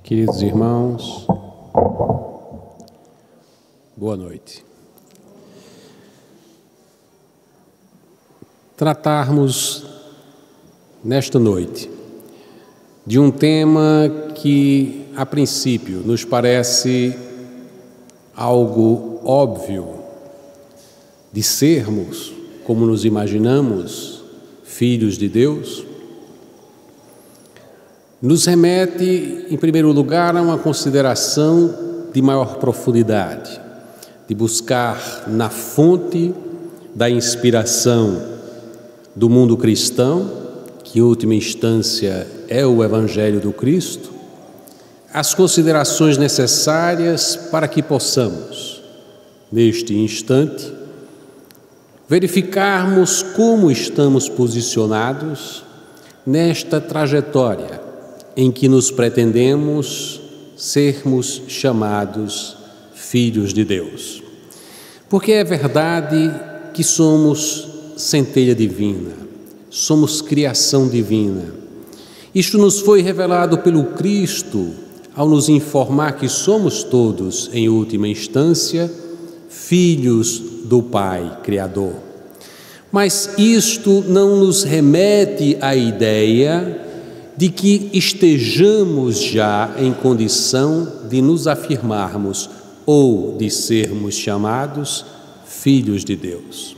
Queridos irmãos, boa noite. Tratarmos nesta noite de um tema que, a princípio, nos parece algo óbvio de sermos, como nos imaginamos, filhos de Deus, nos remete, em primeiro lugar, a uma consideração de maior profundidade, de buscar na fonte da inspiração do mundo cristão, que em última instância é o Evangelho do Cristo, as considerações necessárias para que possamos, neste instante, verificarmos como estamos posicionados nesta trajetória em que nos pretendemos sermos chamados filhos de Deus. Porque é verdade que somos centelha divina, somos criação divina. Isto nos foi revelado pelo Cristo ao nos informar que somos todos, em última instância, filhos do Pai Criador. Mas isto não nos remete à ideia de que estejamos já em condição de nos afirmarmos ou de sermos chamados filhos de Deus.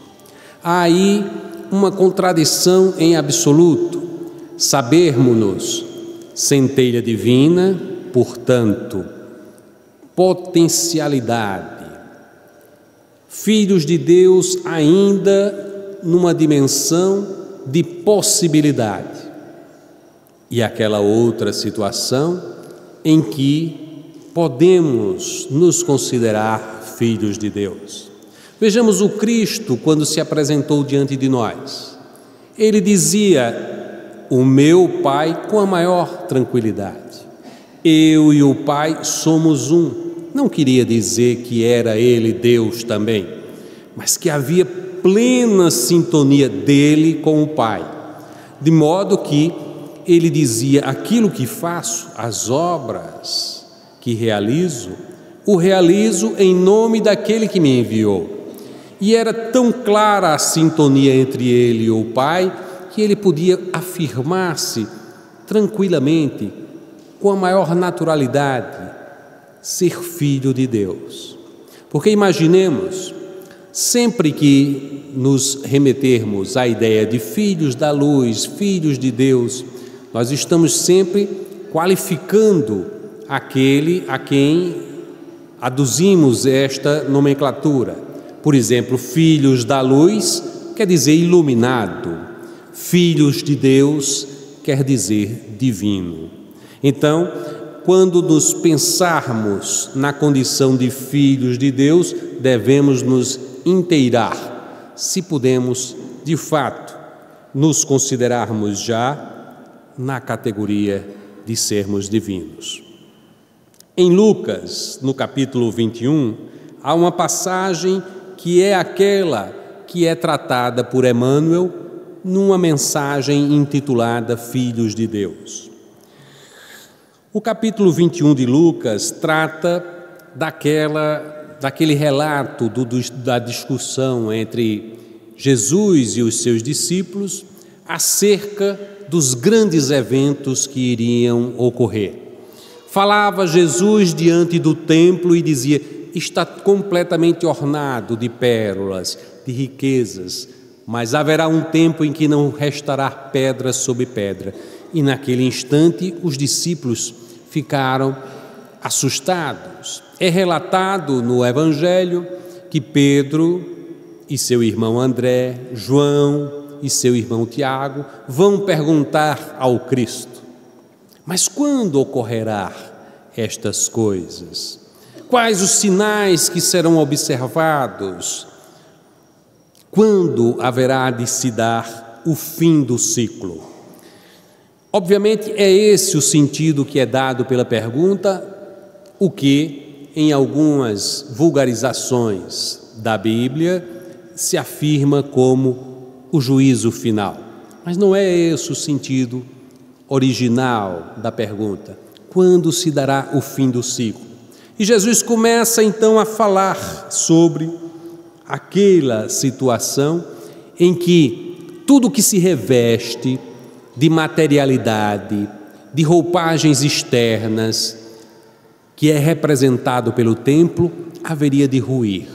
Há aí uma contradição em absoluto. Sabermos-nos centelha divina, portanto, potencialidade, filhos de Deus ainda numa dimensão de possibilidade. E aquela outra situação em que podemos nos considerar filhos de Deus. Vejamos o Cristo quando se apresentou diante de nós. Ele dizia: o meu Pai, com a maior tranquilidade. Eu e o Pai somos um. Não queria dizer que era Ele Deus também, mas que havia plena sintonia dele com o Pai. De modo que ele dizia: aquilo que faço, as obras que realizo, o realizo em nome daquele que me enviou. E era tão clara a sintonia entre ele e o Pai, que ele podia afirmar-se tranquilamente, com a maior naturalidade, ser filho de Deus. Porque imaginemos, sempre que nos remetermos à ideia de filhos da luz, filhos de Deus, nós estamos sempre qualificando aquele a quem aduzimos esta nomenclatura. Por exemplo, filhos da luz quer dizer iluminado, filhos de Deus quer dizer divino. Então, quando nos pensarmos na condição de filhos de Deus, devemos nos inteirar, se podemos, de fato, nos considerarmos já na categoria de sermos divinos. Em Lucas, no capítulo 21, há uma passagem que é aquela que é tratada por Emmanuel numa mensagem intitulada Filhos de Deus. O capítulo 21 de Lucas trata daquele relato da discussão entre Jesus e os seus discípulos acerca dos grandes eventos que iriam ocorrer. Falava Jesus diante do templo e dizia: está completamente ornado de pérolas, de riquezas, mas haverá um tempo em que não restará pedra sobre pedra. E naquele instante os discípulos ficaram assustados. É relatado no Evangelho que Pedro e seu irmão André, João e seu irmão Tiago vão perguntar ao Cristo: mas quando ocorrerá estas coisas? Quais os sinais que serão observados? Quando haverá de se dar o fim do ciclo? Obviamente é esse o sentido que é dado pela pergunta, o que em algumas vulgarizações da Bíblia se afirma como o juízo final. Mas não é esse o sentido original da pergunta. quando se dará o fim do ciclo? E Jesus começa então a falar sobre aquela situação em que tudo que se reveste de materialidade, de roupagens externas, que é representado pelo templo, haveria de ruir.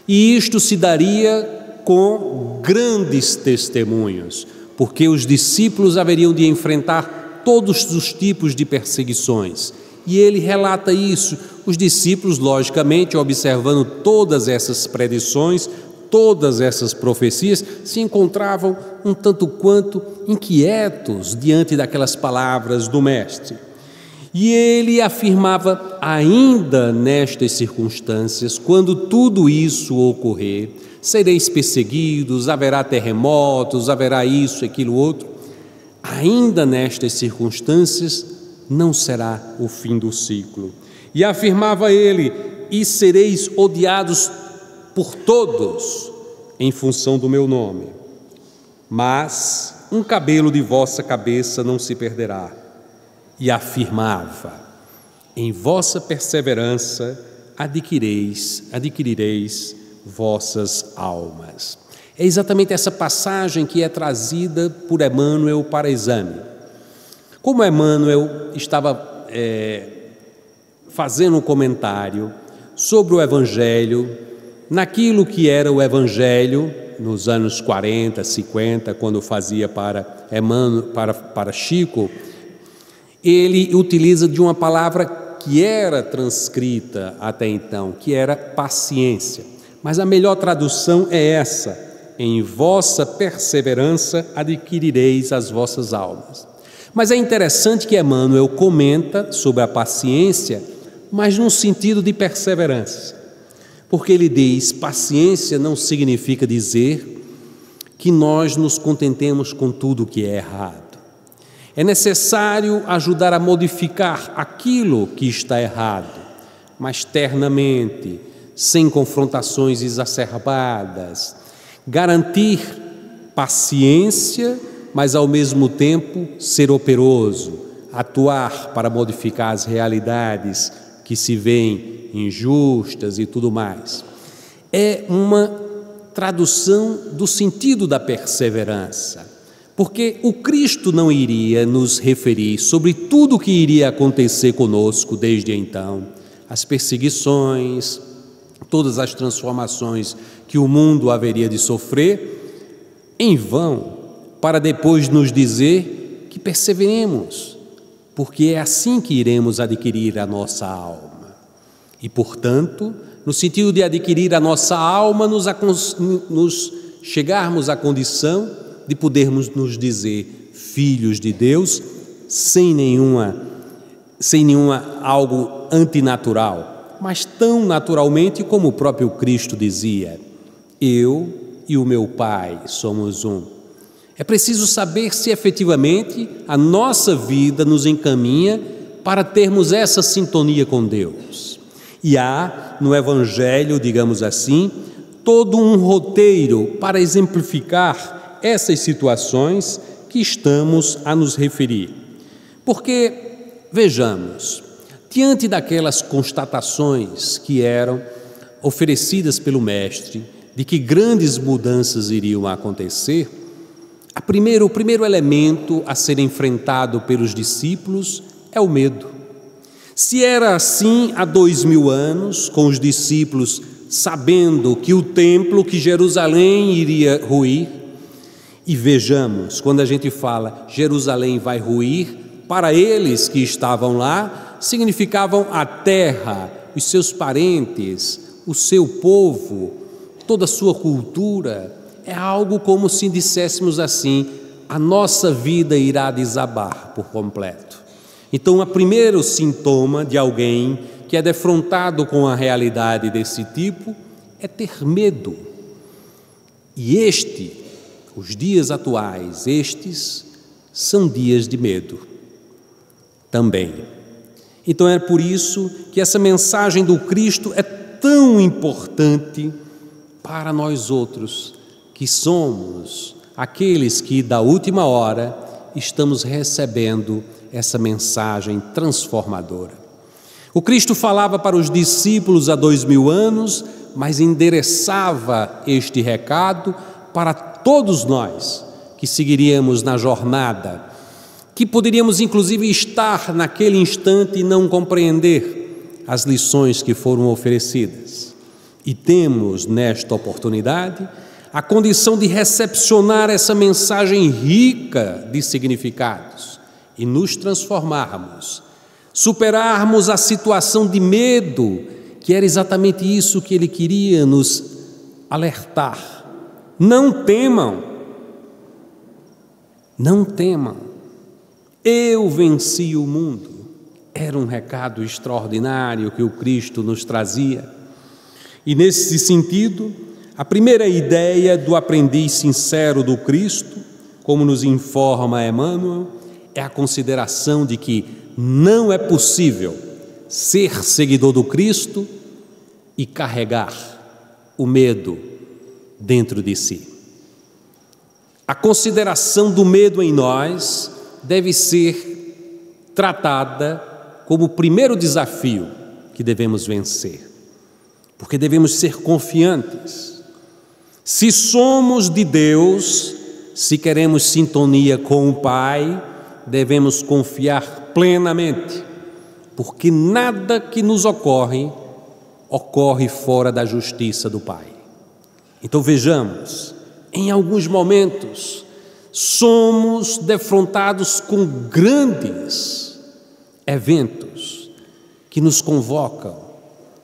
E isto se daria com grandes testemunhos, porque os discípulos haveriam de enfrentar todos os tipos de perseguições. E ele relata isso. Os discípulos, logicamente, observando todas essas predições, todas essas profecias, se encontravam um tanto quanto inquietos diante daquelas palavras do Mestre. E ele afirmava, ainda nestas circunstâncias, quando tudo isso ocorrer, sereis perseguidos, haverá terremotos, haverá isso, aquilo, outro. Ainda nestas circunstâncias, não será o fim do ciclo. E afirmava ele, e sereis odiados por todos, em função do meu nome. Mas um cabelo de vossa cabeça não se perderá. E afirmava, em vossa perseverança adquirireis vossas almas. É exatamente essa passagem que é trazida por Emmanuel para exame. Como Emmanuel estava fazendo um comentário sobre o Evangelho, naquilo que era o Evangelho, nos anos 40, 50, quando fazia para Emmanuel, para Chico, ele utiliza de uma palavra que era transcrita até então, que era paciência. Mas a melhor tradução é essa: em vossa perseverança adquirireis as vossas almas. Mas é interessante que Emmanuel comenta sobre a paciência, mas num sentido de perseverança. Porque ele diz, paciência não significa dizer que nós nos contentemos com tudo que é errado. É necessário ajudar a modificar aquilo que está errado, mas ternamente, sem confrontações exacerbadas, garantir paciência, mas ao mesmo tempo ser operoso, atuar para modificar as realidades que se veem injustas e tudo mais. É uma tradução do sentido da perseverança, porque o Cristo não iria nos referir sobre tudo o que iria acontecer conosco desde então, as perseguições, todas as transformações que o mundo haveria de sofrer, em vão, para depois nos dizer que perseveremos, porque é assim que iremos adquirir a nossa alma. E, portanto, no sentido de adquirir a nossa alma, nos chegarmos à condição de podermos nos dizer filhos de Deus, sem nenhuma algo antinatural, mas tão naturalmente como o próprio Cristo dizia, eu e o meu Pai somos um. É preciso saber se efetivamente a nossa vida nos encaminha para termos essa sintonia com Deus. E há no Evangelho, digamos assim, todo um roteiro para exemplificar essas situações que estamos a nos referir. Porque, vejamos, diante daquelas constatações que eram oferecidas pelo Mestre, de que grandes mudanças iriam acontecer, o primeiro elemento a ser enfrentado pelos discípulos é o medo. Se era assim há 2000 anos, com os discípulos sabendo que o templo, que Jerusalém iria ruir, e vejamos, quando a gente fala Jerusalém vai ruir, para eles que estavam lá, significavam a terra, os seus parentes, o seu povo, toda a sua cultura. É algo como se disséssemos assim, a nossa vida irá desabar por completo. Então, o primeiro sintoma de alguém que é defrontado com a realidade desse tipo é ter medo. E os dias atuais, estes são dias de medo também. Então é por isso que essa mensagem do Cristo é tão importante para nós outros, que somos aqueles que da última hora estamos recebendo essa mensagem transformadora. O Cristo falava para os discípulos há 2000 anos, mas endereçava este recado para todos nós que seguiríamos na jornada, que poderíamos inclusive estar naquele instante e não compreender as lições que foram oferecidas. E temos, nesta oportunidade, a condição de recepcionar essa mensagem rica de significados e nos transformarmos, superarmos a situação de medo, que era exatamente isso que ele queria nos alertar. Não temam, não temam, eu venci o mundo. Era um recado extraordinário que o Cristo nos trazia. E nesse sentido, a primeira ideia do aprendiz sincero do Cristo, como nos informa Emmanuel, é a consideração de que não é possível ser seguidor do Cristo e carregar o medo dentro de si. A consideração do medo em nós deve ser tratada como o primeiro desafio que devemos vencer, porque devemos ser confiantes. Se somos de Deus, se queremos sintonia com o Pai, devemos confiar plenamente, porque nada que nos ocorre fora da justiça do Pai. Então vejamos, em alguns momentos somos defrontados com grandes eventos que nos convocam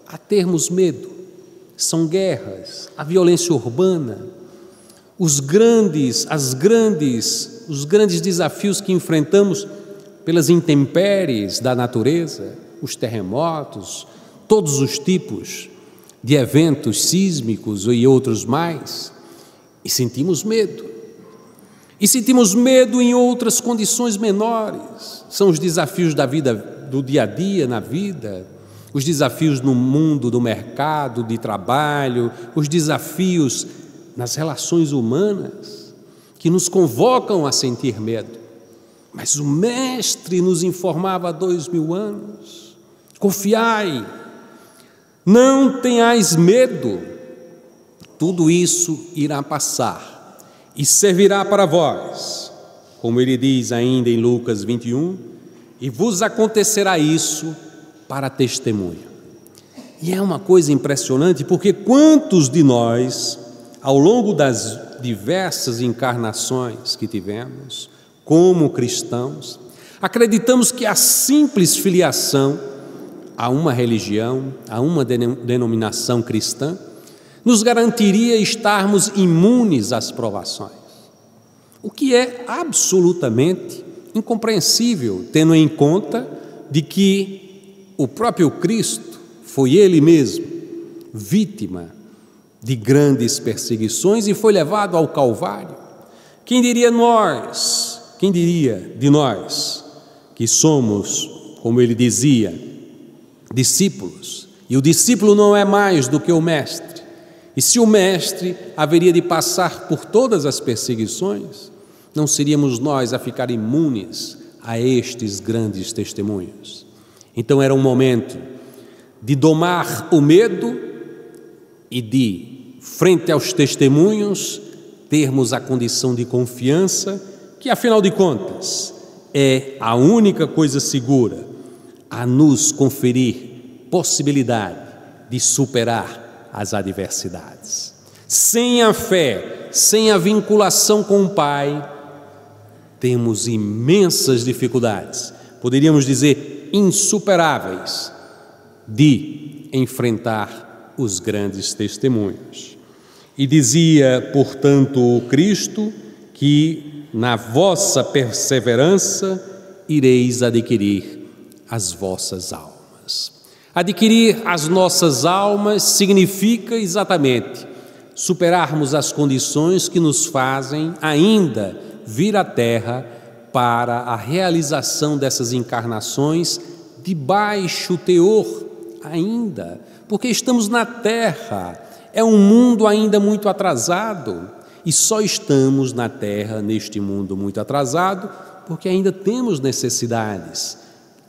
a termos medo. São guerras, a violência urbana, os grandes desafios que enfrentamos pelas intempéries da natureza, os terremotos, todos os tipos de eventos sísmicos e outros mais, e sentimos medo. E sentimos medo em outras condições menores. São os desafios da vida, do dia a dia na vida, os desafios no mundo do mercado, de trabalho, os desafios nas relações humanas, que nos convocam a sentir medo. Mas o Mestre nos informava há 2000 anos, confiai, não tenhais medo, tudo isso irá passar e servirá para vós, como ele diz ainda em Lucas 21, e vos acontecerá isso para testemunho. E é uma coisa impressionante, porque quantos de nós, ao longo das diversas encarnações que tivemos, como cristãos, acreditamos que a simples filiação a uma religião, a uma denominação cristã, nos garantiria estarmos imunes às provações, o que é absolutamente incompreensível, tendo em conta de que o próprio Cristo foi Ele mesmo vítima de grandes perseguições e foi levado ao Calvário. Quem diria de nós que somos, como ele dizia, discípulos, e o discípulo não é mais do que o mestre, e se o mestre haveria de passar por todas as perseguições, não seríamos nós a ficar imunes a estes grandes testemunhos. Então era um momento de domar o medo e de, frente aos testemunhos, termos a condição de confiança, que afinal de contas é a única coisa segura a nos conferir possibilidade de superar as adversidades. Sem a fé, sem a vinculação com o Pai, temos imensas dificuldades, poderíamos dizer insuperáveis, de enfrentar os grandes testemunhos. E dizia, portanto, o Cristo que na vossa perseverança ireis adquirir as vossas almas. Adquirir as nossas almas significa exatamente superarmos as condições que nos fazem ainda vir à Terra para a realização dessas encarnações de baixo teor ainda, porque estamos na Terra, é um mundo ainda muito atrasado, e só estamos na Terra, neste mundo muito atrasado, porque ainda temos necessidades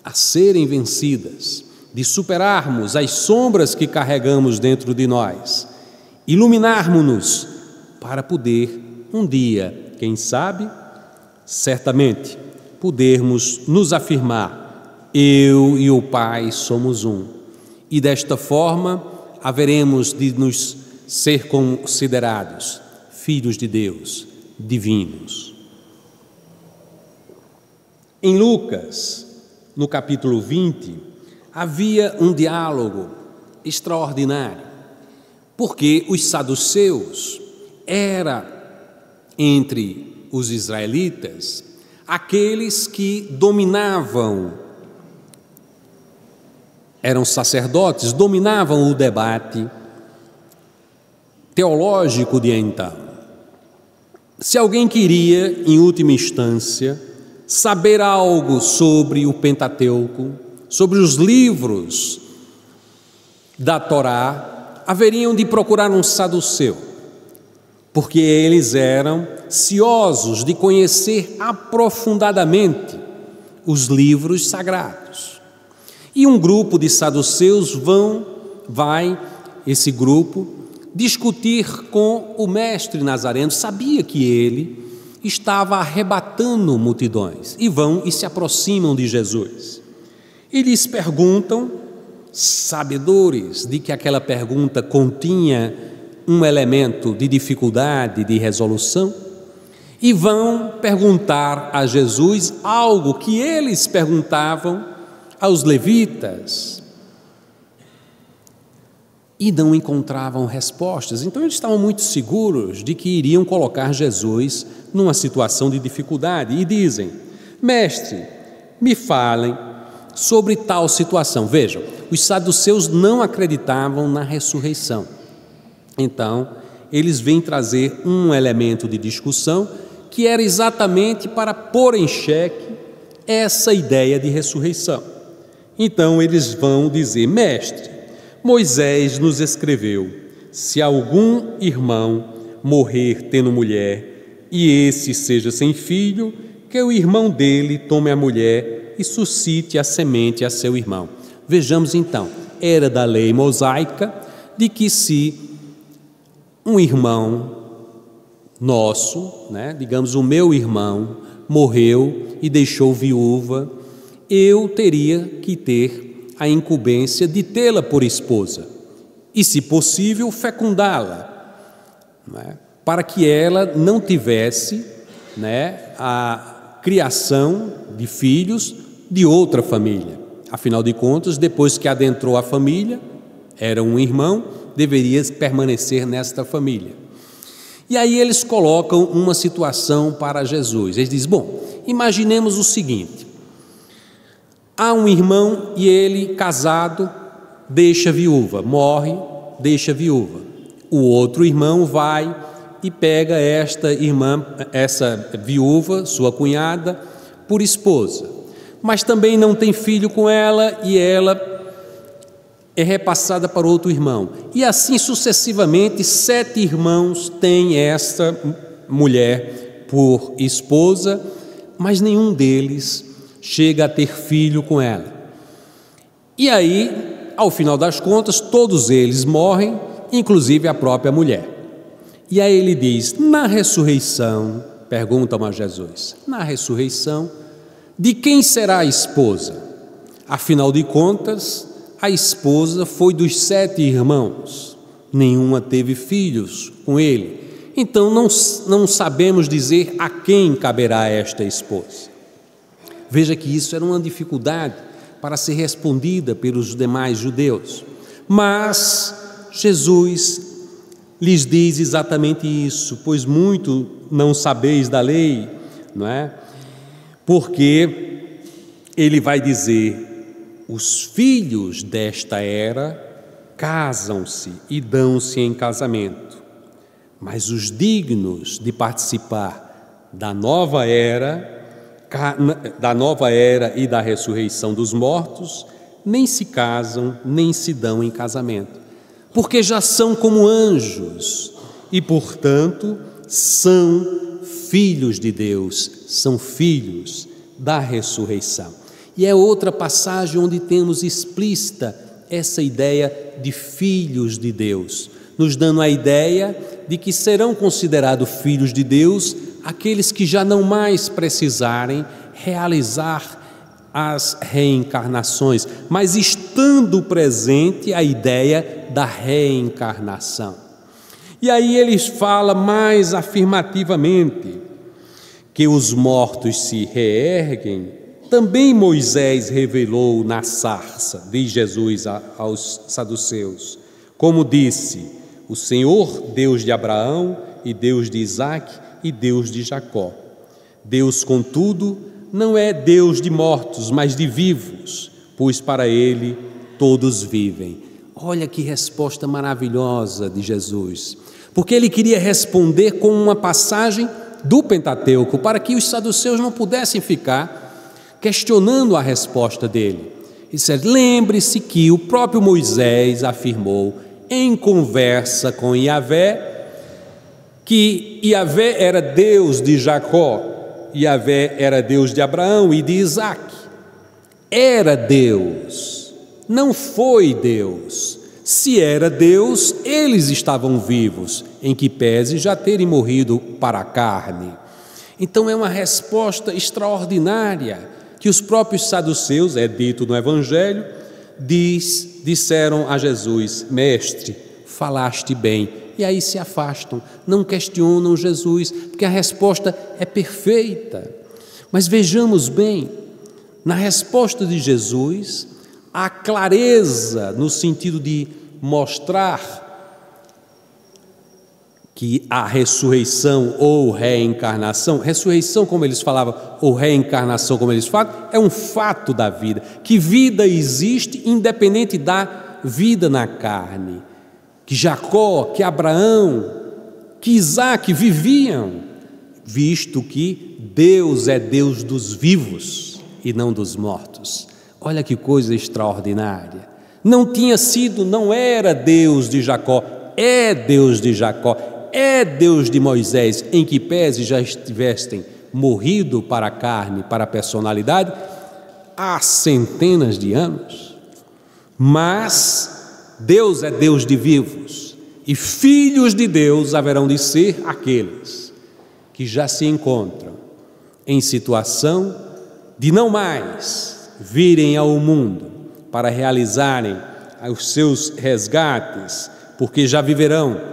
a serem vencidas, de superarmos as sombras que carregamos dentro de nós, iluminarmos-nos para poder um dia, quem sabe, certamente, podermos nos afirmar: eu e o Pai somos um. E desta forma haveremos de nos ser considerados filhos de Deus, divinos. Em Lucas, no capítulo 20, havia um diálogo extraordinário, porque os saduceus eram, entre os israelitas, aqueles que dominavam, eram sacerdotes, dominavam o debate teológico de então. Se alguém queria, em última instância, saber algo sobre o Pentateuco, sobre os livros da Torá, haveriam de procurar um saduceu, porque eles eram ciosos de conhecer aprofundadamente os livros sagrados. E um grupo de saduceus vai, esse grupo, discutir com o mestre Nazareno. Sabia que ele estava arrebatando multidões, e vão e se aproximam de Jesus. E lhes perguntam, sabedores de que aquela pergunta continha um elemento de dificuldade de resolução, e vão perguntar a Jesus algo que eles perguntavam aos levitas, e não encontravam respostas. Então eles estavam muito seguros de que iriam colocar Jesus numa situação de dificuldade, e dizem: mestre, me falem sobre tal situação. Vejam, os saduceus não acreditavam na ressurreição. Então, eles vêm trazer um elemento de discussão que era exatamente para pôr em xeque essa ideia de ressurreição. Então, eles vão dizer: mestre, Moisés nos escreveu: se algum irmão morrer tendo mulher, e esse seja sem filho, que o irmão dele tome a mulher e suscite a semente a seu irmão. Vejamos então, era da lei mosaica de que se um irmão nosso, digamos o meu irmão, morreu e deixou viúva, eu teria que ter a incumbência de tê-la por esposa e, se possível, fecundá-la, para que ela não tivesse a criação de filhos de outra família. Afinal de contas, depois que adentrou a família, era um irmão, deveria permanecer nesta família. E aí eles colocam uma situação para Jesus. Eles dizem: bom, imaginemos o seguinte: há um irmão e ele, casado, deixa viúva, morre, deixa viúva. O outro irmão vai e pega esta irmã, essa viúva, sua cunhada, por esposa, mas também não tem filho com ela, e ela é repassada para outro irmão. E assim sucessivamente, 7 irmãos têm esta mulher por esposa, mas nenhum deles chega a ter filho com ela. E aí, ao final das contas, todos eles morrem, inclusive a própria mulher. E aí ele diz: na ressurreição, perguntam a Jesus, na ressurreição, de quem será a esposa? Afinal de contas, a esposa foi dos 7 irmãos, nenhuma teve filhos com ele. Então não sabemos dizer a quem caberá esta esposa. Veja que isso era uma dificuldade para ser respondida pelos demais judeus. Mas Jesus lhes diz exatamente isso: pois muito não sabeis da lei, não é? Porque ele vai dizer: os filhos desta era casam-se e dão-se em casamento, mas os dignos de participar da nova era e da ressurreição dos mortos, nem se casam, nem se dão em casamento, porque já são como anjos e, portanto, são filhos de Deus, são filhos da ressurreição. E é outra passagem onde temos explícita essa ideia de filhos de Deus, nos dando a ideia de que serão considerados filhos de Deus aqueles que já não mais precisarem realizar as reencarnações, mas estando presente a ideia da reencarnação. E aí ele fala mais afirmativamente que os mortos se reerguem. Também Moisés revelou na sarça, diz Jesus aos saduceus, como disse: o Senhor, Deus de Abraão e Deus de Isaque e Deus de Jacó. Deus, contudo, não é Deus de mortos, mas de vivos, pois para ele todos vivem. Olha que resposta maravilhosa de Jesus, porque ele queria responder com uma passagem do Pentateuco, para que os saduceus não pudessem ficar questionando a resposta dele. Ele disse: lembre-se que o próprio Moisés afirmou em conversa com Yahvé que Yahvé era Deus de Jacó, Yahvé era Deus de Abraão e de Isaque. Era Deus, não foi Deus. Se era Deus, eles estavam vivos, em que pese já terem morrido para a carne. Então é uma resposta extraordinária que os próprios saduceus, é dito no Evangelho, disseram a Jesus: mestre, falaste bem. E aí se afastam, não questionam Jesus, porque a resposta é perfeita. Mas vejamos bem, na resposta de Jesus, há clareza no sentido de mostrar que a ressurreição ou reencarnação, ressurreição como eles falavam, ou reencarnação como eles falam, é um fato da vida, que vida existe independente da vida na carne, que Jacó, que Abraão, que Isaque viviam, visto que Deus é Deus dos vivos e não dos mortos. Olha que coisa extraordinária. Não era Deus de Jacó, é Deus de Jacó, é Deus de Moisés, em que pese já estivessem morrido para a carne, para a personalidade, há centenas de anos. Mas Deus é Deus de vivos, e filhos de Deus haverão de ser aqueles que já se encontram em situação de não mais virem ao mundo para realizarem os seus resgates, porque já viverão,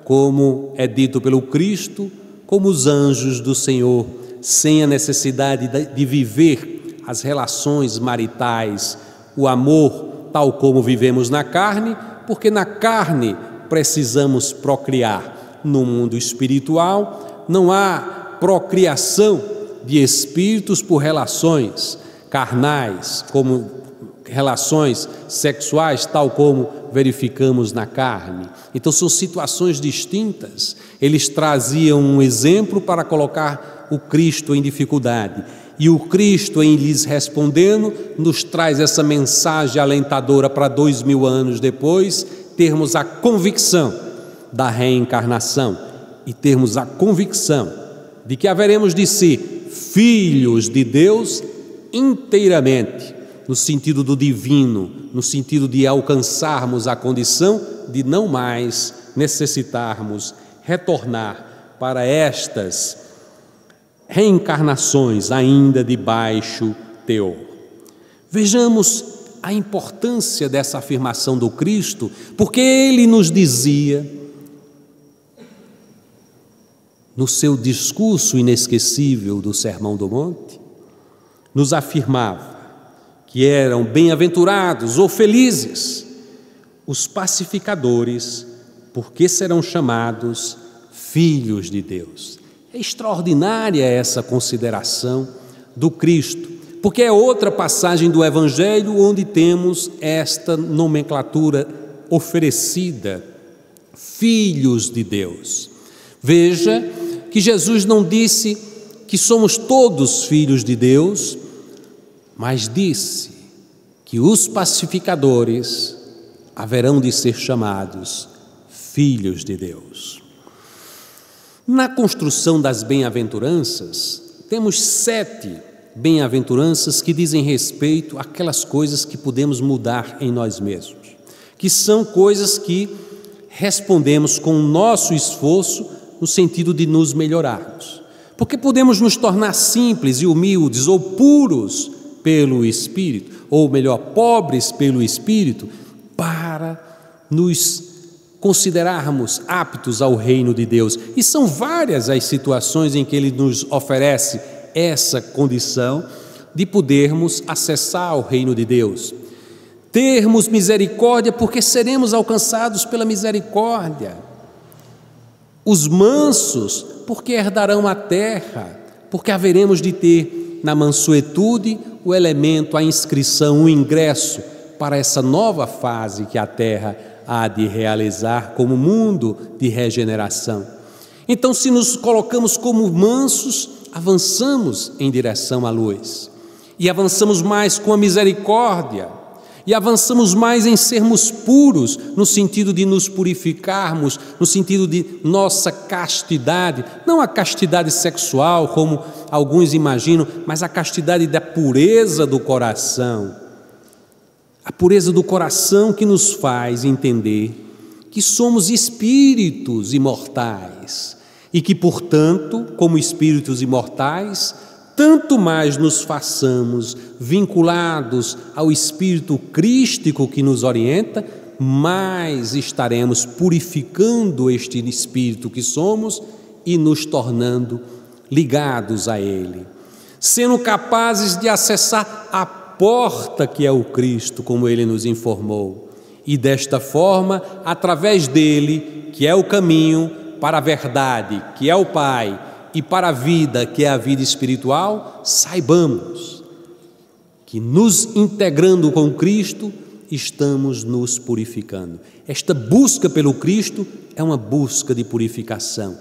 como é dito pelo Cristo, como os anjos do Senhor, sem a necessidade de viver as relações maritais, o amor, tal como vivemos na carne, porque na carne precisamos procriar. No mundo espiritual não há procriação de espíritos por relações carnais, como relações sexuais, tal como verificamos na carne. Então são situações distintas. Eles traziam um exemplo para colocar o Cristo em dificuldade, e o Cristo, em lhes respondendo, nos traz essa mensagem alentadora para 2000 anos depois, termos a convicção da reencarnação e termos a convicção de que haveremos de ser filhos de Deus inteiramente, no sentido do divino, no sentido de alcançarmos a condição de não mais necessitarmos retornar para estas reencarnações ainda de baixo teor. Vejamos a importância dessa afirmação do Cristo, porque ele nos dizia, no seu discurso inesquecível do Sermão do Monte, nos afirmava que eram bem-aventurados ou felizes os pacificadores, porque serão chamados filhos de Deus. É extraordinária essa consideração do Cristo, porque é outra passagem do Evangelho onde temos esta nomenclatura oferecida, filhos de Deus. Veja que Jesus não disse que somos todos filhos de Deus, mas disse que os pacificadores haverão de ser chamados filhos de Deus. Na construção das bem-aventuranças, temos 7 bem-aventuranças que dizem respeito àquelas coisas que podemos mudar em nós mesmos, que são coisas que respondemos com o nosso esforço no sentido de nos melhorarmos. Porque podemos nos tornar simples e humildes ou puros pelo Espírito, ou melhor, pobres pelo Espírito, para nos considerarmos aptos ao reino de Deus. E são várias as situações em que Ele nos oferece essa condição de podermos acessar o reino de Deus. Termos misericórdia, porque seremos alcançados pela misericórdia. Os mansos, porque herdarão a terra, porque haveremos de ter na mansuetude o elemento, a inscrição, o ingresso para essa nova fase que a terra há de realizar como mundo de regeneração. Então, se nos colocamos como mansos, avançamos em direção à luz, e avançamos mais com a misericórdia, e avançamos mais em sermos puros, no sentido de nos purificarmos, no sentido de nossa castidade, não a castidade sexual, como alguns imaginam, mas a castidade da pureza do coração. A pureza do coração que nos faz entender que somos espíritos imortais e que, portanto, como espíritos imortais, tanto mais nos façamos vinculados ao Espírito crístico que nos orienta, mais estaremos purificando este Espírito que somos e nos tornando ligados a Ele, sendo capazes de acessar a porta que é o Cristo, como Ele nos informou, e desta forma, através dele, que é o caminho para a verdade, que é o Pai, e para a vida, que é a vida espiritual, saibamos que nos integrando com Cristo, estamos nos purificando. Esta busca pelo Cristo é uma busca de purificação,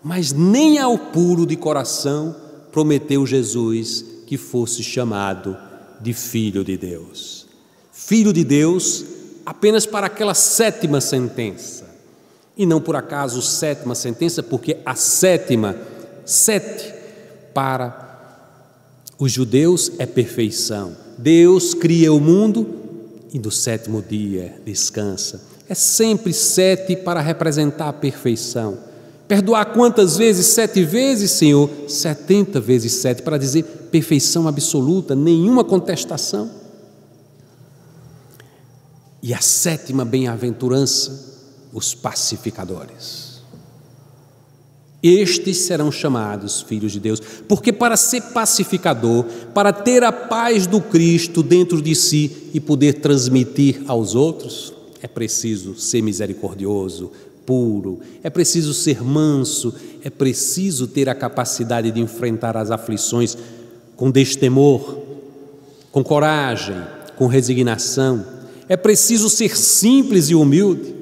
mas nem ao puro de coração prometeu Jesus que fosse chamado de Filho de Deus. Filho de Deus apenas para aquela 7ª sentença, e não por acaso 7ª sentença, porque a 7 para os judeus é perfeição. Deus cria o mundo e no 7º dia descansa. É sempre 7 para representar a perfeição. Perdoar quantas vezes? 7 vezes, Senhor? 70 vezes 7, para dizer perfeição absoluta, nenhuma contestação. E a 7ª bem-aventurança, os pacificadores. Estes serão chamados filhos de Deus, porque para ser pacificador, para ter a paz do Cristo dentro de si e poder transmitir aos outros, é preciso ser misericordioso, puro, é preciso ser manso, é preciso ter a capacidade de enfrentar as aflições com destemor, com coragem, com resignação, é preciso ser simples e humilde,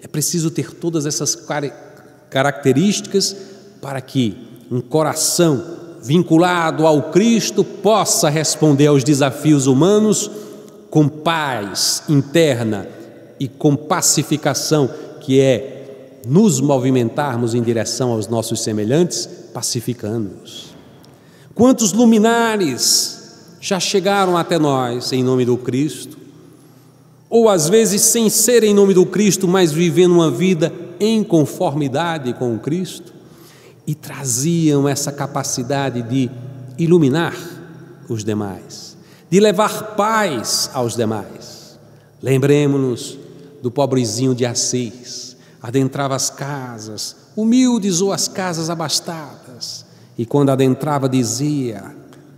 é preciso ter todas essas características para que um coração vinculado ao Cristo possa responder aos desafios humanos com paz interna e com pacificação, que é nos movimentarmos em direção aos nossos semelhantes, pacificando-os. Quantos luminares já chegaram até nós em nome do Cristo, ou às vezes sem ser em nome do Cristo, mas vivendo uma vida em conformidade com o Cristo, e traziam essa capacidade de iluminar os demais, de levar paz aos demais. Lembremos-nos do pobrezinho de Assis, adentrava as casas humildes ou as casas abastadas, e quando adentrava dizia: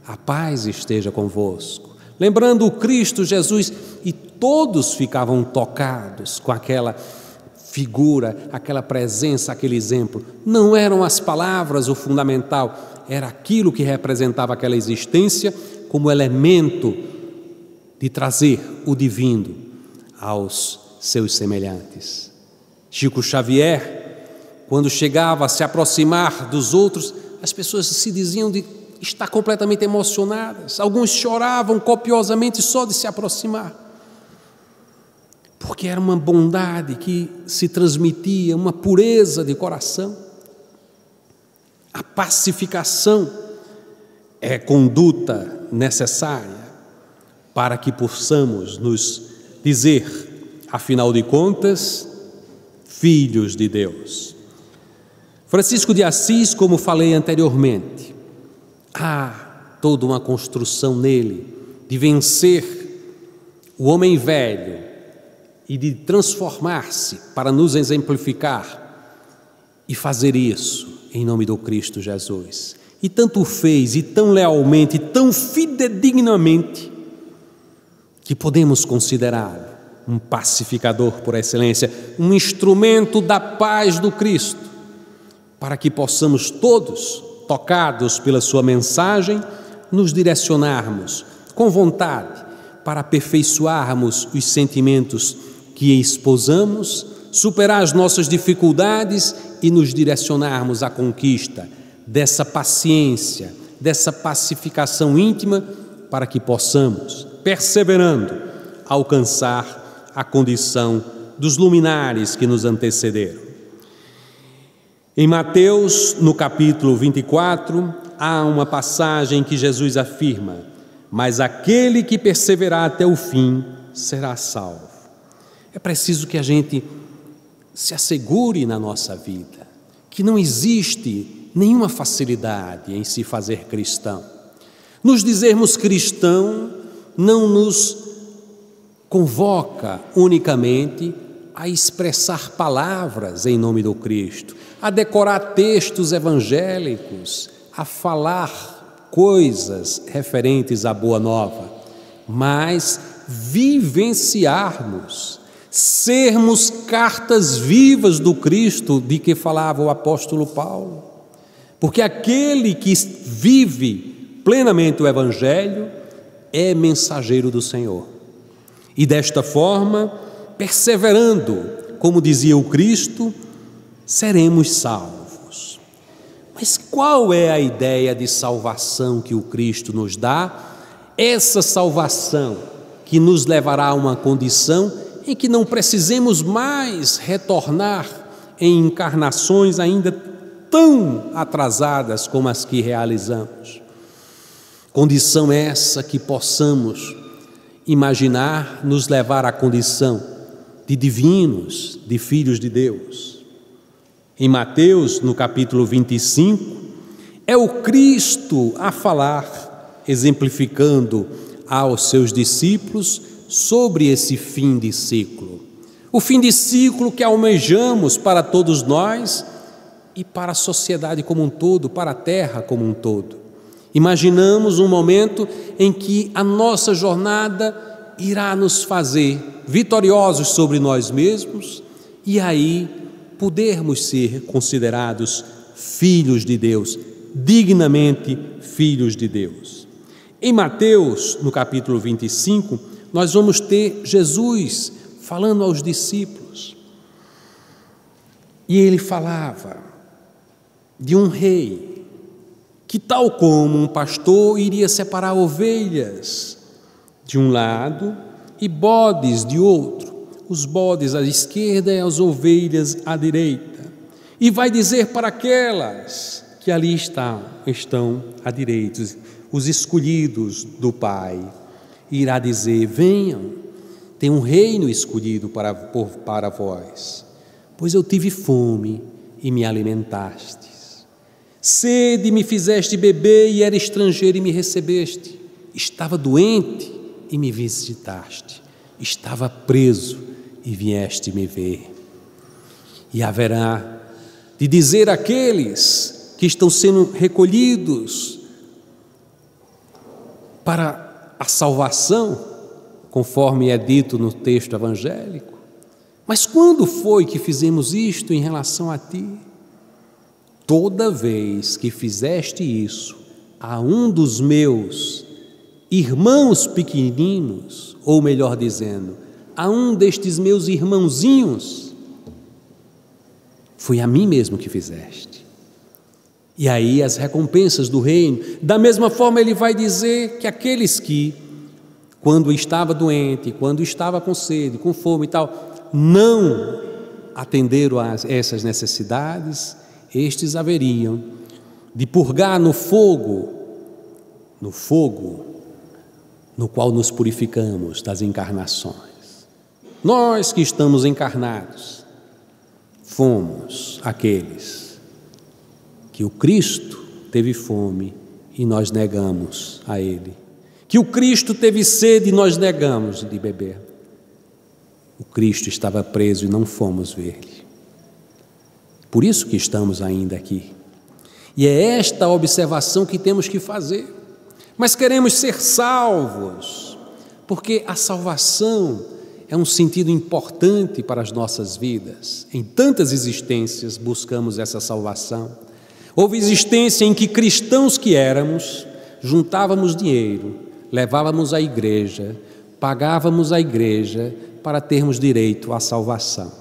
a paz esteja convosco, lembrando o Cristo Jesus, e todos ficavam tocados com aquela figura, aquela presença, aquele exemplo. Não eram as palavras o fundamental, era aquilo que representava aquela existência como elemento de trazer o divino aos seus semelhantes. Chico Xavier, quando chegava a se aproximar dos outros, as pessoas se diziam de estar completamente emocionadas, alguns choravam copiosamente só de se aproximar, porque era uma bondade que se transmitia, uma pureza de coração. A pacificação é conduta necessária para que possamos nos dizer, afinal de contas, filhos de Deus. Francisco de Assis, como falei anteriormente, há toda uma construção nele de vencer o homem velho e de transformar-se para nos exemplificar e fazer isso em nome do Cristo Jesus. E tanto fez, e tão lealmente, e tão fidedignamente, que podemos considerá-lo um pacificador por excelência, um instrumento da paz do Cristo, para que possamos todos, tocados pela sua mensagem, nos direcionarmos com vontade para aperfeiçoarmos os sentimentos que esposamos, superar as nossas dificuldades e nos direcionarmos à conquista dessa paciência, dessa pacificação íntima, para que possamos, perseverando, alcançar a condição dos luminares que nos antecederam. Em Mateus, no capítulo 24, há uma passagem que Jesus afirma: mas aquele que perseverar até o fim será salvo. É preciso que a gente se assegure na nossa vida que não existe nenhuma facilidade em se fazer cristão. Nos dizermos cristão não nos convoca unicamente a expressar palavras em nome do Cristo, a decorar textos evangélicos, a falar coisas referentes à Boa Nova, mas vivenciarmos, sermos cartas vivas do Cristo de que falava o apóstolo Paulo. Porque aquele que vive plenamente o Evangelho é mensageiro do Senhor. E desta forma, perseverando, como dizia o Cristo, seremos salvos. Mas qual é a ideia de salvação que o Cristo nos dá? Essa salvação que nos levará a uma condição em que não precisemos mais retornar em encarnações ainda tão atrasadas como as que realizamos. Condição essa que possamos imaginar nos levar à condição de divinos, de filhos de Deus. Em Mateus, no capítulo 25, é o Cristo a falar, exemplificando aos seus discípulos sobre esse fim de ciclo. O fim de ciclo que almejamos para todos nós e para a sociedade como um todo, para a terra como um todo. Imaginamos um momento em que a nossa jornada irá nos fazer vitoriosos sobre nós mesmos e aí podermos ser considerados filhos de Deus, dignamente filhos de Deus. Em Mateus, no capítulo 25, nós vamos ter Jesus falando aos discípulos. E ele falava de um rei que, tal como um pastor, iria separar ovelhas de um lado e bodes de outro, os bodes à esquerda e as ovelhas à direita. E vai dizer para aquelas que ali estão à direita, os escolhidos do Pai, irá dizer: venham, tem um reino escolhido para vós, pois eu tive fome e me alimentastes, sede me fizeste beber e era estrangeiro e me recebeste, estava doente e me visitaste, estava preso e vieste me ver. E haverá de dizer àqueles que estão sendo recolhidos para a salvação, conforme é dito no texto evangélico: mas quando foi que fizemos isto em relação a ti? Toda vez que fizeste isso a um dos meus irmãos pequeninos, ou melhor dizendo, a um destes meus irmãozinhos, foi a mim mesmo que fizeste. E aí as recompensas do reino. Da mesma forma ele vai dizer que aqueles que, quando estava doente, quando estava com sede, com fome e tal, não atenderam a essas necessidades, estes haveriam de purgar no fogo no qual nos purificamos das encarnações. Nós que estamos encarnados, fomos aqueles que o Cristo teve fome e nós negamos a Ele, que o Cristo teve sede e nós negamos de beber. O Cristo estava preso e não fomos ver-lhe. Por isso que estamos ainda aqui. E é esta observação que temos que fazer. Mas queremos ser salvos, porque a salvação é um sentido importante para as nossas vidas. Em tantas existências buscamos essa salvação. Houve existência em que cristãos que éramos, juntávamos dinheiro, levávamos à igreja, pagávamos à igreja para termos direito à salvação.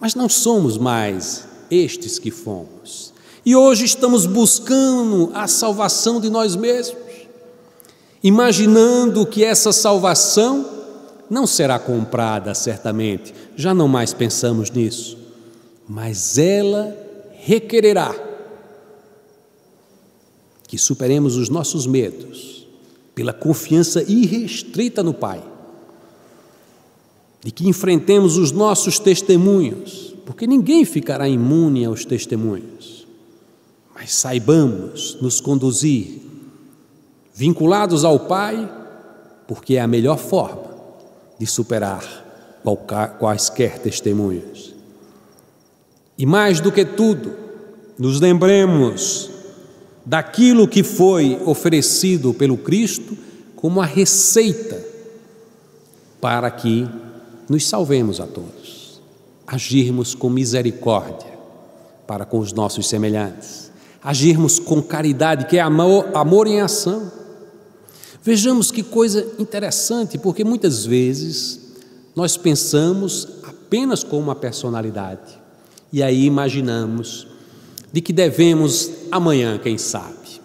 Mas não somos mais estes que fomos. E hoje estamos buscando a salvação de nós mesmos, imaginando que essa salvação não será comprada, certamente, já não mais pensamos nisso, mas ela requererá que superemos os nossos medos pela confiança irrestrita no Pai, de que enfrentemos os nossos testemunhos, porque ninguém ficará imune aos testemunhos, mas saibamos nos conduzir vinculados ao Pai, porque é a melhor forma de superar quaisquer testemunhos. E mais do que tudo, nos lembremos daquilo que foi oferecido pelo Cristo como a receita para que nos salvemos a todos, agirmos com misericórdia para com os nossos semelhantes, agirmos com caridade, que é amor em ação. Vejamos que coisa interessante, porque muitas vezes nós pensamos apenas com uma personalidade, e aí imaginamos de que devemos amanhã, quem sabe,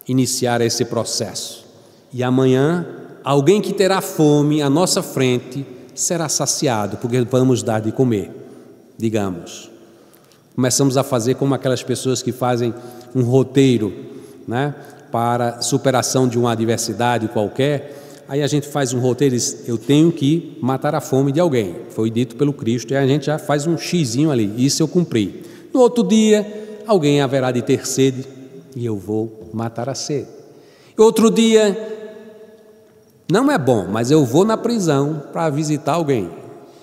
iniciar esse processo, e amanhã alguém que terá fome à nossa frente será saciado, porque vamos dar de comer, digamos. Começamos a fazer como aquelas pessoas que fazem um roteiro, né, para superação de uma adversidade qualquer. Aí a gente faz um roteiro e diz, eu tenho que matar a fome de alguém, foi dito pelo Cristo, e a gente já faz um xizinho ali, isso eu cumpri. No outro dia, alguém haverá de ter sede e eu vou matar a sede. Outro dia, não é bom, mas eu vou na prisão para visitar alguém.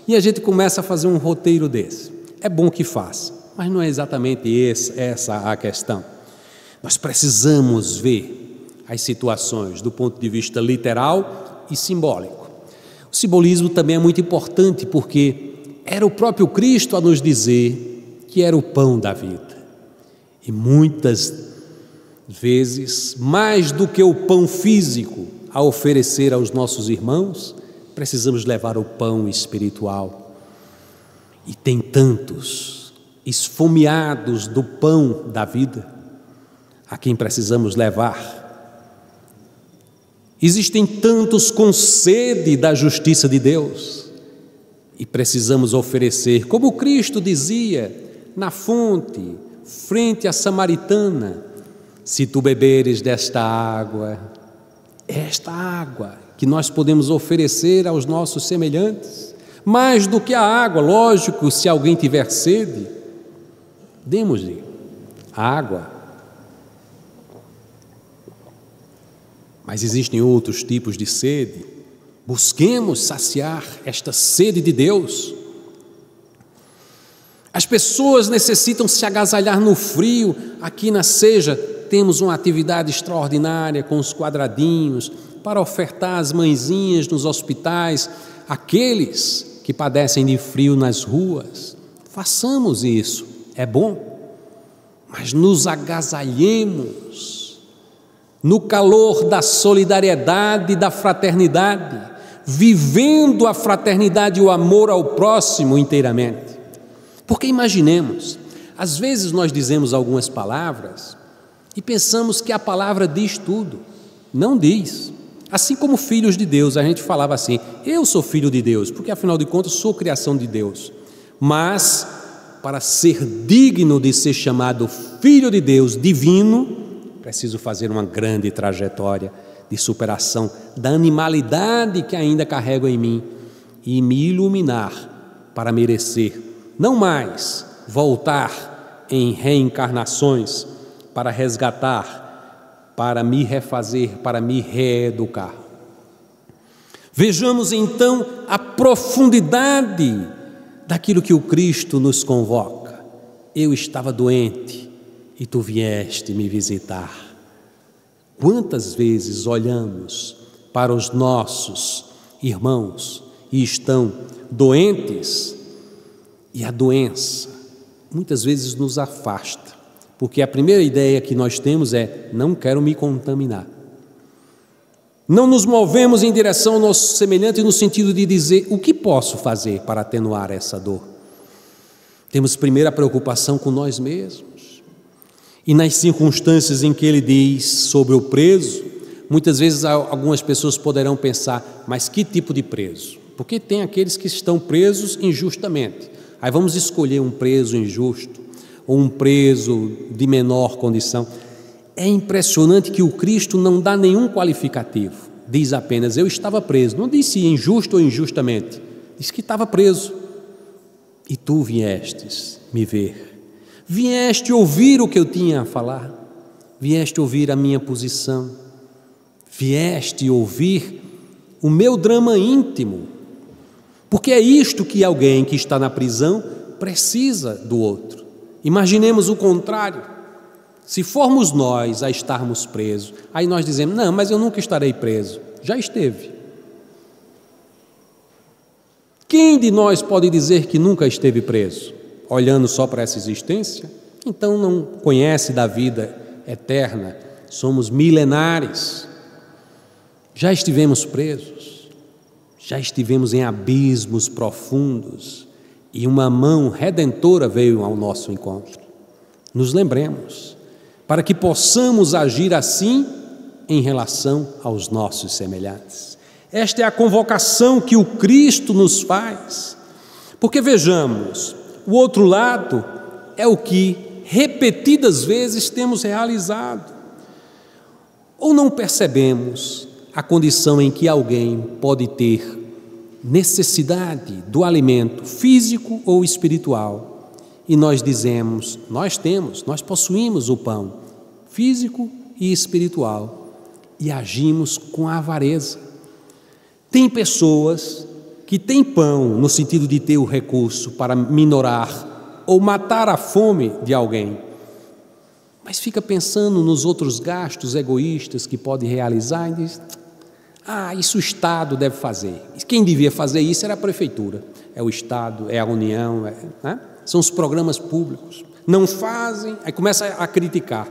E a gente começa a fazer um roteiro desse. É bom que faça, mas não é exatamente essa a questão. Nós precisamos ver as situações do ponto de vista literal e simbólico. O simbolismo também é muito importante, porque era o próprio Cristo a nos dizer que era o pão da vida. E muitas vezes, mais do que o pão físico a oferecer aos nossos irmãos, precisamos levar o pão espiritual. E tem tantos esfomeados do pão da vida a quem precisamos levar. Existem tantos com sede da justiça de Deus e precisamos oferecer, como Cristo dizia na fonte, frente à samaritana, se tu beberes desta água, esta água que nós podemos oferecer aos nossos semelhantes, mais do que a água, lógico, se alguém tiver sede, demos-lhe a água. Mas existem outros tipos de sede. Busquemos saciar esta sede de Deus. As pessoas necessitam se agasalhar no frio. Aqui na Seja temos uma atividade extraordinária com os quadradinhos para ofertar às mãezinhas nos hospitais, aqueles que padecem de frio nas ruas. Façamos isso, é bom, mas nos agasalhemos no calor da solidariedade e da fraternidade, vivendo a fraternidade e o amor ao próximo inteiramente. Porque imaginemos, às vezes nós dizemos algumas palavras e pensamos que a palavra diz tudo. Não diz. Assim como filhos de Deus, a gente falava assim, eu sou filho de Deus, porque afinal de contas sou criação de Deus. Mas para ser digno de ser chamado Filho de Deus divino, preciso fazer uma grande trajetória de superação da animalidade que ainda carrego em mim e me iluminar para merecer, não mais voltar em reencarnações para resgatar, para me refazer, para me reeducar. Vejamos então a profundidade daquilo que o Cristo nos convoca. Eu estava doente e tu vieste me visitar. Quantas vezes olhamos para os nossos irmãos e estão doentes e a doença muitas vezes nos afasta, porque a primeira ideia que nós temos é: não quero me contaminar. Não nos movemos em direção ao nosso semelhante no sentido de dizer: o que posso fazer para atenuar essa dor? Temos primeiro a preocupação com nós mesmos. E nas circunstâncias em que ele diz sobre o preso, muitas vezes algumas pessoas poderão pensar: mas que tipo de preso? Porque tem aqueles que estão presos injustamente. Aí vamos escolher um preso injusto ou um preso de menor condição. É impressionante que o Cristo não dá nenhum qualificativo, diz apenas: eu estava preso. Não disse injusto ou injustamente, diz que estava preso. E tu viestes me ver, vieste ouvir o que eu tinha a falar, vieste ouvir a minha posição, vieste ouvir o meu drama íntimo, porque é isto que alguém que está na prisão precisa do outro. Imaginemos o contrário. Se formos nós a estarmos presos, aí nós dizemos: não, mas eu nunca estarei preso. Já esteve. Quem de nós pode dizer que nunca esteve preso? Olhando só para essa existência? Então não conhece da vida eterna. Somos milenares. Já estivemos presos. Já estivemos em abismos profundos. E uma mão redentora veio ao nosso encontro. Nos lembremos, para que possamos agir assim em relação aos nossos semelhantes. Esta é a convocação que o Cristo nos faz, porque vejamos, o outro lado é o que repetidas vezes temos realizado, ou não percebemos a condição em que alguém pode ter necessidade do alimento físico ou espiritual, e nós dizemos: nós possuímos o pão físico e espiritual, e agimos com avareza. Tem pessoas que têm pão no sentido de ter o recurso para minorar ou matar a fome de alguém, mas fica pensando nos outros gastos egoístas que pode realizar e diz: isso o Estado deve fazer. Quem devia fazer isso era a prefeitura, é o Estado, é a União, são os programas públicos. Não fazem, aí começa a criticar,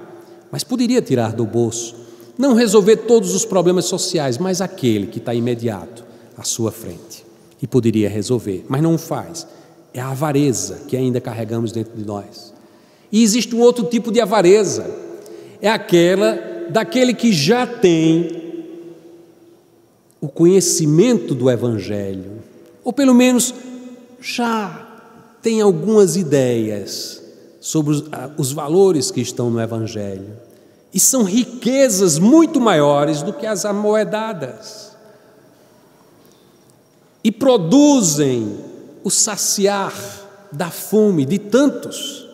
mas poderia tirar do bolso. Não resolver todos os problemas sociais, mas aquele que está imediato à sua frente. E poderia resolver, mas não faz. É a avareza que ainda carregamos dentro de nós. E existe um outro tipo de avareza. É aquela daquele que já tem o conhecimento do Evangelho, ou pelo menos já tem algumas ideias sobre os valores que estão no Evangelho. E são riquezas muito maiores do que as amoedadas. E produzem o saciar da fome de tantos.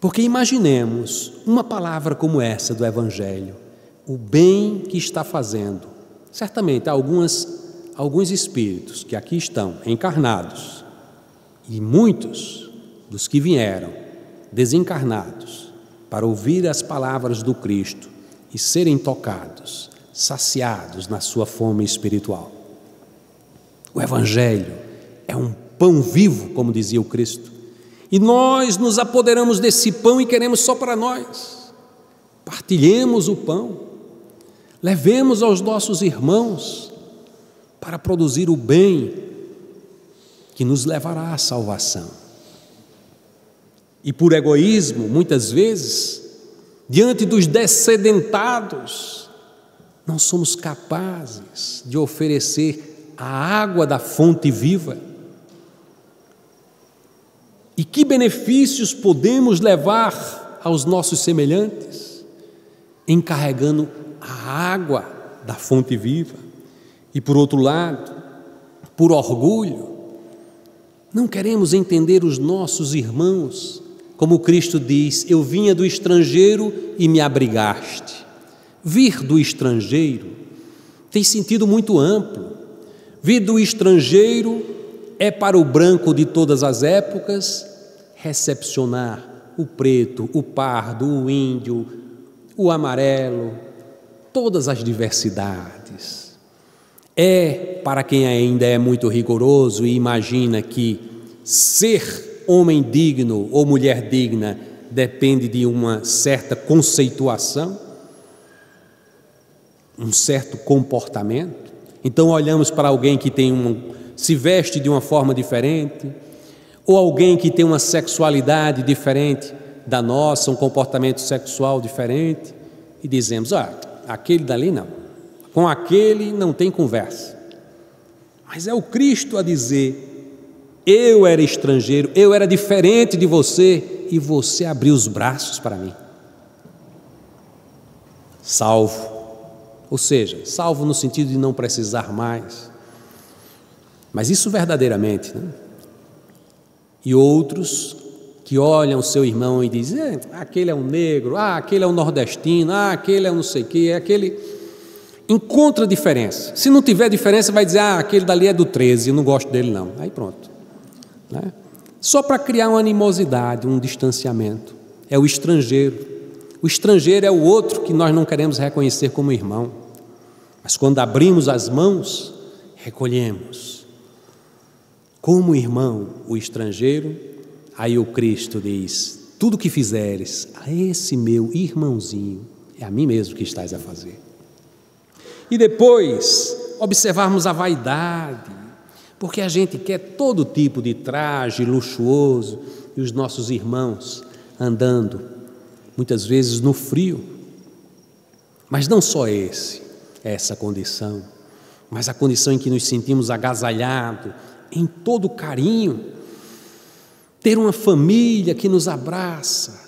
Porque imaginemos uma palavra como essa do Evangelho, o bem que está fazendo. Certamente há alguns espíritos que aqui estão encarnados, e muitos dos que vieram desencarnados, para ouvir as palavras do Cristo e serem tocados, saciados na sua fome espiritual. O Evangelho é um pão vivo, como dizia o Cristo, e nós nos apoderamos desse pão e queremos só para nós. Partilhemos o pão, levemos aos nossos irmãos para produzir o bem que nos levará à salvação. E por egoísmo, muitas vezes, diante dos dessedentados, não somos capazes de oferecer a água da fonte viva. E que benefícios podemos levar aos nossos semelhantes? Encarregando a água da fonte viva. E por outro lado, por orgulho, não queremos entender os nossos irmãos, como Cristo diz: eu vinha do estrangeiro e me abrigaste. Vir do estrangeiro tem sentido muito amplo. Vir do estrangeiro é para o branco de todas as épocas recepcionar o preto, o pardo, o índio, o amarelo, todas as diversidades. É para quem ainda é muito rigoroso e imagina que ser homem digno ou mulher digna depende de uma certa conceituação, um certo comportamento. Então olhamos para alguém que se veste de uma forma diferente, ou alguém que tem uma sexualidade diferente da nossa, um comportamento sexual diferente, e dizemos: aquele dali não, com aquele não tem conversa. Mas é o Cristo a dizer: eu era estrangeiro, eu era diferente de você, e você abriu os braços para mim. Salvo. Ou seja, salvo no sentido de não precisar mais. Mas isso verdadeiramente, né? E outros que olham o seu irmão e dizem: aquele é um negro, aquele é um nordestino, aquele é um não sei o quê, aquele... Encontra diferença. Se não tiver diferença, vai dizer: aquele dali é do 13, eu não gosto dele não. Aí pronto, né? Só para criar uma animosidade, um distanciamento. É o estrangeiro. O estrangeiro é o outro que nós não queremos reconhecer como irmão. Mas quando abrimos as mãos, recolhemos. Como irmão, o estrangeiro, aí o Cristo diz: tudo que fizeres a esse meu irmãozinho, é a mim mesmo que estás a fazer. E depois, observarmos a vaidade, porque a gente quer todo tipo de traje luxuoso, e os nossos irmãos andando, muitas vezes no frio. Mas não só essa condição, mas a condição em que nos sentimos agasalhados, em todo carinho, ter uma família que nos abraça,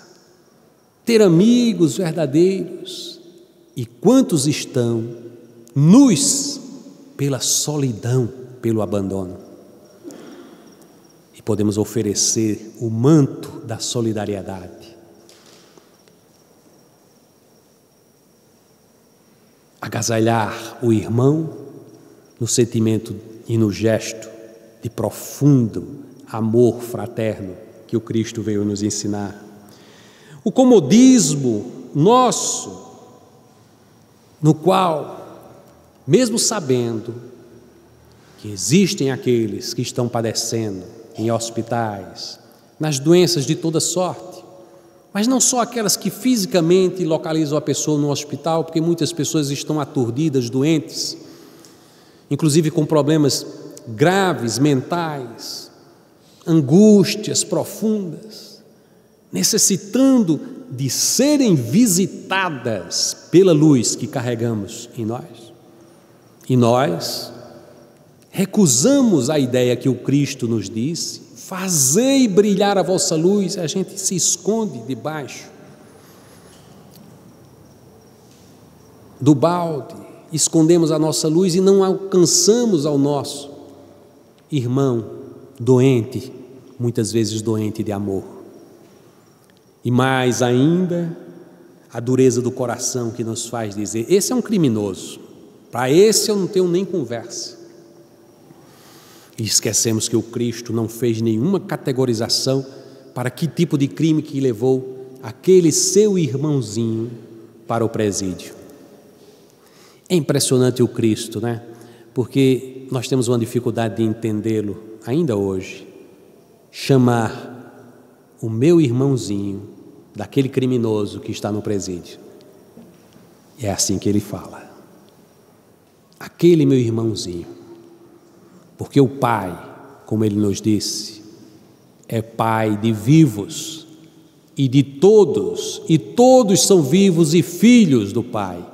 ter amigos verdadeiros. E quantos estão nus pela solidão, pelo abandono? E podemos oferecer o manto da solidariedade. Agasalhar o irmão no sentimento e no gesto de profundo amor fraterno que o Cristo veio nos ensinar. O comodismo nosso, no qual, mesmo sabendo que existem aqueles que estão padecendo em hospitais, nas doenças de toda sorte, mas não só aquelas que fisicamente localizam a pessoa no hospital, porque muitas pessoas estão aturdidas, doentes, inclusive com problemas graves, mentais, angústias profundas, necessitando de serem visitadas pela luz que carregamos em nós. E nós recusamos a ideia que o Cristo nos disse: fazei brilhar a vossa luz. A gente se esconde debaixo do balde, escondemos a nossa luz e não alcançamos ao nosso irmão doente, muitas vezes doente de amor. E mais ainda, a dureza do coração que nos faz dizer: esse é um criminoso, para esse eu não tenho nem conversa. E esquecemos que o Cristo não fez nenhuma categorização para que tipo de crime que levou aquele seu irmãozinho para o presídio. É impressionante o Cristo, né? Porque nós temos uma dificuldade de entendê-lo ainda hoje. Chamar o meu irmãozinho daquele criminoso que está no presídio. É assim que ele fala. Aquele meu irmãozinho. Porque o Pai, como ele nos disse, é Pai de vivos e de todos, e todos são vivos e filhos do Pai.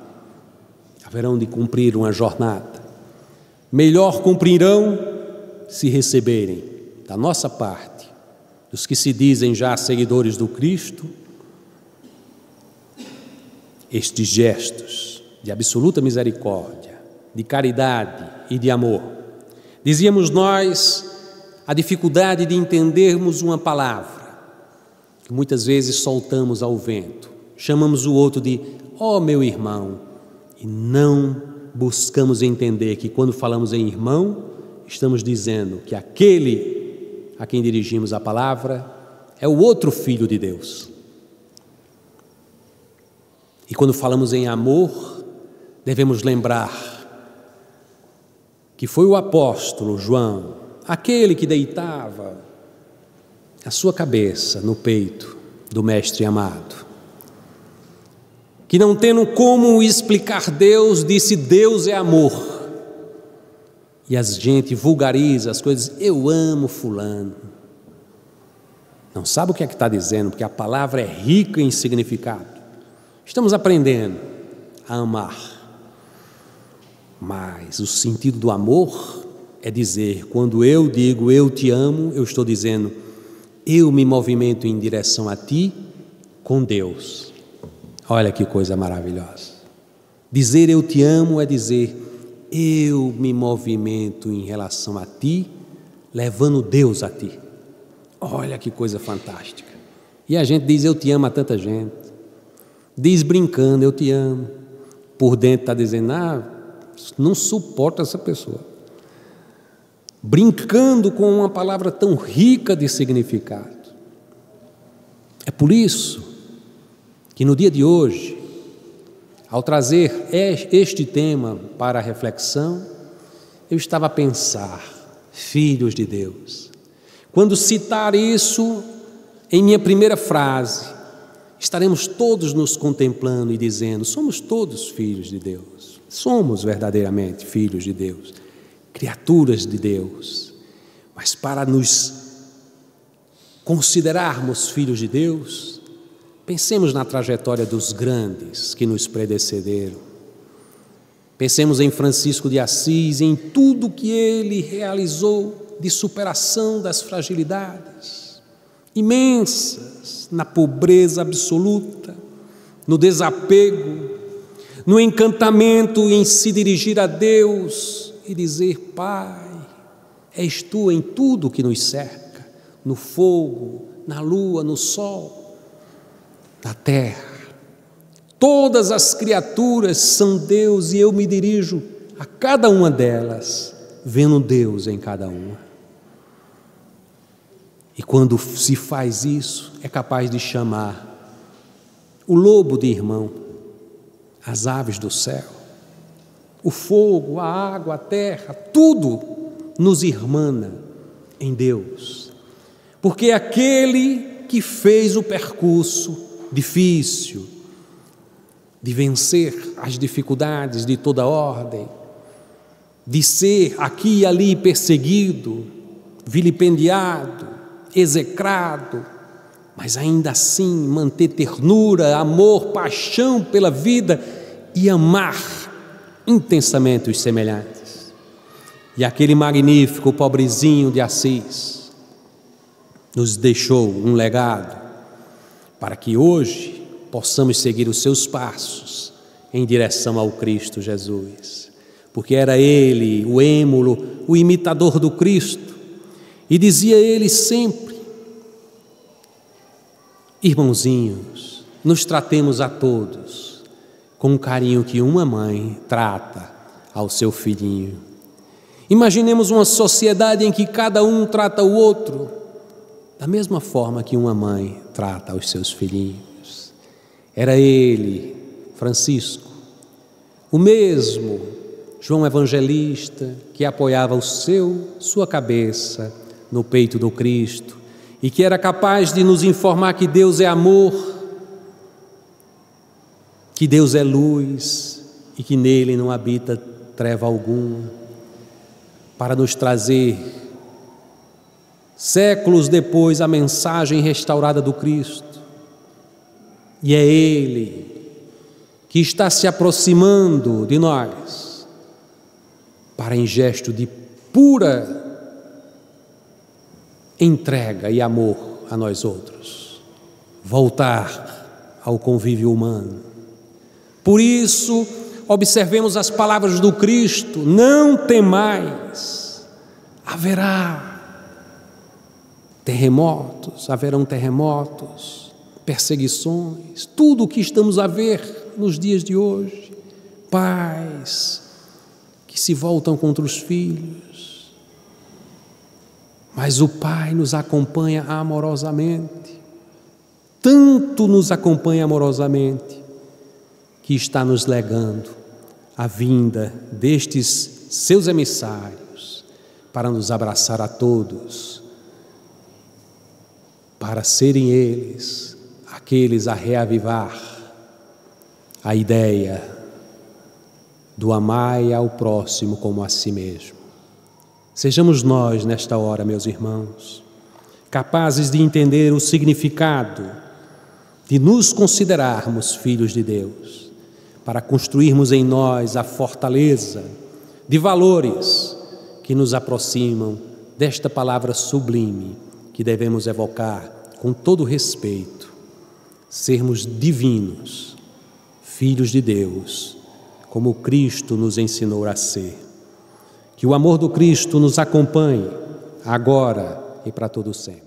Haverão de cumprir uma jornada. Melhor cumprirão se receberem da nossa parte dos que se dizem já seguidores do Cristo, estes gestos de absoluta misericórdia, de caridade e de amor. Dizíamos nós a dificuldade de entendermos uma palavra, que muitas vezes soltamos ao vento, chamamos o outro de ó meu irmão, e não buscamos entender que quando falamos em irmão, estamos dizendo que aquele a quem dirigimos a palavra é o outro filho de Deus. E quando falamos em amor, devemos lembrar que foi o apóstolo João, aquele que deitava a sua cabeça no peito do Mestre amado, que não tendo como explicar Deus, disse: Deus é amor. E a gente vulgariza as coisas: eu amo fulano. Não sabe o que é que está dizendo, porque a palavra é rica em significado. Estamos aprendendo a amar. Mas o sentido do amor é dizer, quando eu digo eu te amo, eu estou dizendo, eu me movimento em direção a ti com Deus. Olha que coisa maravilhosa. Dizer eu te amo é dizer, eu me movimento em relação a ti, levando Deus a ti. Olha que coisa fantástica. E a gente diz eu te amo a tanta gente. Diz brincando, eu te amo. Por dentro está dizendo, não suporto essa pessoa. Brincando com uma palavra tão rica de significado. É por isso que no dia de hoje, ao trazer este tema para a reflexão, eu estava a pensar, filhos de Deus. Quando citar isso em minha primeira frase, estaremos todos nos contemplando e dizendo, somos todos filhos de Deus. Somos verdadeiramente filhos de Deus, criaturas de Deus. Mas para nos considerarmos filhos de Deus, pensemos na trajetória dos grandes que nos predecederam. Pensemos em Francisco de Assis, em tudo que ele realizou de superação das fragilidades imensas, na pobreza absoluta, no desapego, no encantamento em se dirigir a Deus e dizer, Pai, és Tu em tudo que nos cerca, no fogo, na lua, no sol, na terra. Todas as criaturas são Deus e eu me dirijo a cada uma delas, vendo Deus em cada uma. E quando se faz isso, é capaz de chamar o lobo de irmão, as aves do céu, o fogo, a água, a terra, tudo nos irmana em Deus. Porque é aquele que fez o percurso difícil, de vencer as dificuldades de toda ordem, de ser aqui e ali perseguido, vilipendiado, execrado, mas ainda assim manter ternura, amor, paixão pela vida e amar intensamente os semelhantes. E aquele magnífico pobrezinho de Assis nos deixou um legado para que hoje possamos seguir os seus passos em direção ao Cristo Jesus, porque era ele o êmulo, o imitador do Cristo, e dizia ele sempre, irmãozinhos, nos tratemos a todos com o carinho que uma mãe trata ao seu filhinho. Imaginemos uma sociedade em que cada um trata o outro da mesma forma que uma mãe trata os seus filhinhos. Era ele, Francisco, o mesmo João Evangelista, que apoiava sua cabeça no peito do Cristo e que era capaz de nos informar que Deus é amor, que Deus é luz e que nele não habita treva alguma, para nos trazer, séculos depois, a mensagem restaurada do Cristo. E é Ele que está se aproximando de nós, para em gesto de pura entrega e amor, a nós outros, voltar ao convívio humano. Por isso, observemos as palavras do Cristo: não temais, haverão terremotos, perseguições, tudo o que estamos a ver nos dias de hoje, pais que se voltam contra os filhos, mas o Pai nos acompanha amorosamente, tanto nos acompanha amorosamente, que está nos legando a vinda destes seus emissários para nos abraçar a todos, para serem eles aqueles a reavivar a ideia do amai ao próximo como a si mesmo. Sejamos nós, nesta hora, meus irmãos, capazes de entender o significado de nos considerarmos filhos de Deus, para construirmos em nós a fortaleza de valores que nos aproximam desta palavra sublime que devemos evocar com todo respeito: sermos divinos, filhos de Deus, como Cristo nos ensinou a ser. Que o amor do Cristo nos acompanhe agora e para todo sempre.